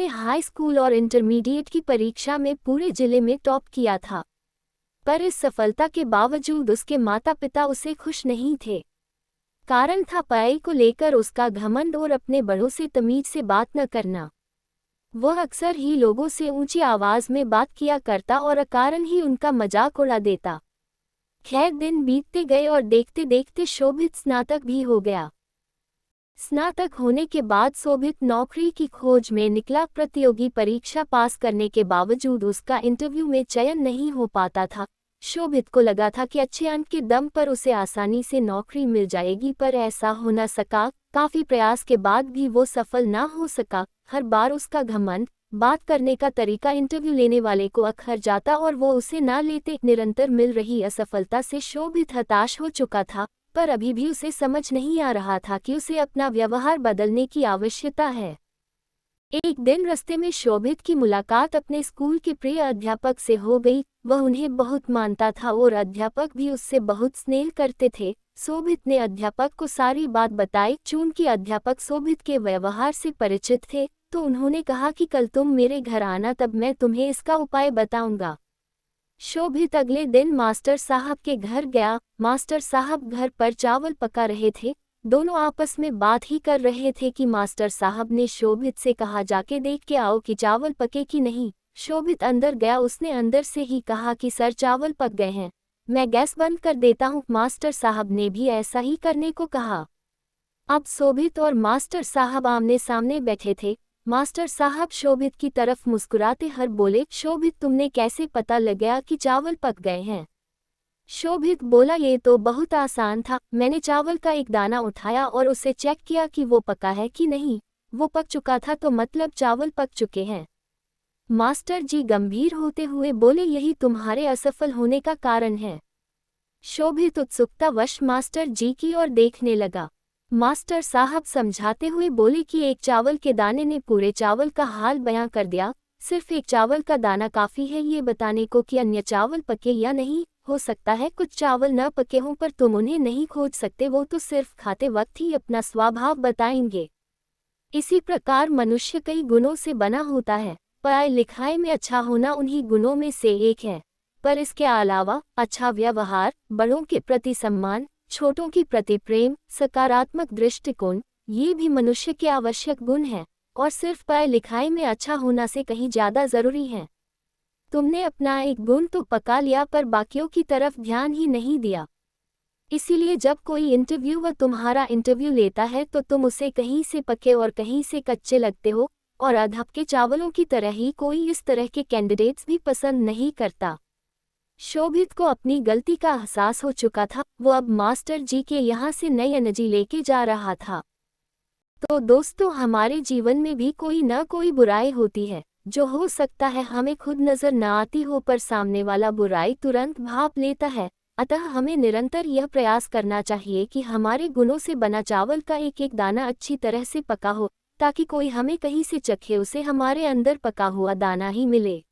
उसने high school और intermediate की परीक्षा में पूरे जिले में टॉप किया था। पर इस सफलता के बावजूद उसके माता पिता उसे खुश नहीं थे। कारण था पढ़ाई को लेकर उसका घमंड और अपने बड़ों से तमीज से बात न करना। वह अक्सर ही लोगों से ऊंची आवाज में बात किया करता और अकारण ही उनका मजाक उड़ा देता। खैर दिन बीतते गए और देखते देखते शोभित स्नातक भी हो गया। स्नातक होने के बाद शोभित नौकरी की खोज में निकला। प्रतियोगी परीक्षा पास करने के बावजूद उसका इंटरव्यू में चयन नहीं हो पाता था। शोभित को लगा था कि अच्छे अंक के दम पर उसे आसानी से नौकरी मिल जाएगी, पर ऐसा हो न सका। काफी प्रयास के बाद भी वो सफल ना हो सका। हर बार उसका घमंड, बात करने का तरीका इंटरव्यू लेने वाले को अखर जाता और वो उसे ना लेते। निरंतर मिल रही असफलता से शोभित हताश हो चुका था, पर अभी भी उसे समझ नहीं आ रहा था कि उसे अपना व्यवहार बदलने की आवश्यकता है। एक दिन रास्ते में शोभित की मुलाकात अपने स्कूल के प्रिय अध्यापक से हो गई। वह उन्हें बहुत मानता था और अध्यापक भी उससे बहुत स्नेह करते थे। शोभित ने अध्यापक को सारी बात बताई। चूंकि अध्यापक शोभित के व्यवहार से परिचित थे, तो उन्होंने कहा कि कल तुम मेरे घर आना, तब मैं तुम्हें इसका उपाय बताऊंगा। शोभित अगले दिन मास्टर साहब के घर गया। मास्टर साहब घर पर चावल पका रहे थे। दोनों आपस में बात ही कर रहे थे कि मास्टर साहब ने शोभित से कहा, जाके देख के आओ कि चावल पके कि नहीं। शोभित अंदर गया। उसने अंदर से ही कहा कि सर चावल पक गए हैं, मैं गैस बंद कर देता हूँ। मास्टर साहब ने भी ऐसा ही करने को कहा। अब शोभित और मास्टर साहब आमने सामने बैठे थे। मास्टर साहब शोभित की तरफ मुस्कुराते हर बोले, शोभित तुमने कैसे पता लगाया कि चावल पक गए हैं? शोभित बोला, ये तो बहुत आसान था। मैंने चावल का एक दाना उठाया और उसे चेक किया कि वो पका है कि नहीं। वो पक चुका था तो मतलब चावल पक चुके हैं। मास्टर जी गंभीर होते हुए बोले, यही तुम्हारे असफल होने का कारण है। शोभित उत्सुकतावश मास्टर जी की ओर देखने लगा। मास्टर साहब समझाते हुए बोले कि एक चावल के दाने ने पूरे चावल का हाल बयां कर दिया। सिर्फ एक चावल का दाना काफी है ये बताने को कि अन्य चावल पके या नहीं। हो सकता है कुछ चावल न पके हों, पर तुम उन्हें नहीं खोज सकते, वो तो सिर्फ खाते वक्त ही अपना स्वभाव बताएंगे। इसी प्रकार मनुष्य कई गुणों से बना होता है। पढ़ाई लिखाई में अच्छा होना उन्हीं गुणों में से एक है, पर इसके अलावा अच्छा व्यवहार, बड़ों के प्रति सम्मान, छोटों के प्रति प्रेम, सकारात्मक दृष्टिकोण, ये भी मनुष्य के आवश्यक गुण हैं और सिर्फ पढ़ाई लिखाई में अच्छा होना से कहीं ज़्यादा ज़रूरी है। तुमने अपना एक गुण तो पका लिया, पर बाकियों की तरफ ध्यान ही नहीं दिया। इसीलिए जब कोई इंटरव्यूअर तुम्हारा इंटरव्यू लेता है तो तुम उसे कहीं से पके और कहीं से कच्चे लगते हो, और अधपके चावलों की तरह ही कोई इस तरह के कैंडिडेट्स भी पसंद नहीं करता। शोभित को अपनी गलती का एहसास हो चुका था। वो अब मास्टर जी के यहाँ से नई एनर्जी लेके जा रहा था। तो दोस्तों, हमारे जीवन में भी कोई न कोई बुराई होती है, जो हो सकता है हमें खुद नजर न आती हो, पर सामने वाला बुराई तुरंत भांप लेता है। अतः हमें निरंतर यह प्रयास करना चाहिए कि हमारे गुणों से बना चावल का एक एक दाना अच्छी तरह से पका हो, ताकि कोई हमें कहीं से चखे उसे हमारे अंदर पका हुआ दाना ही मिले।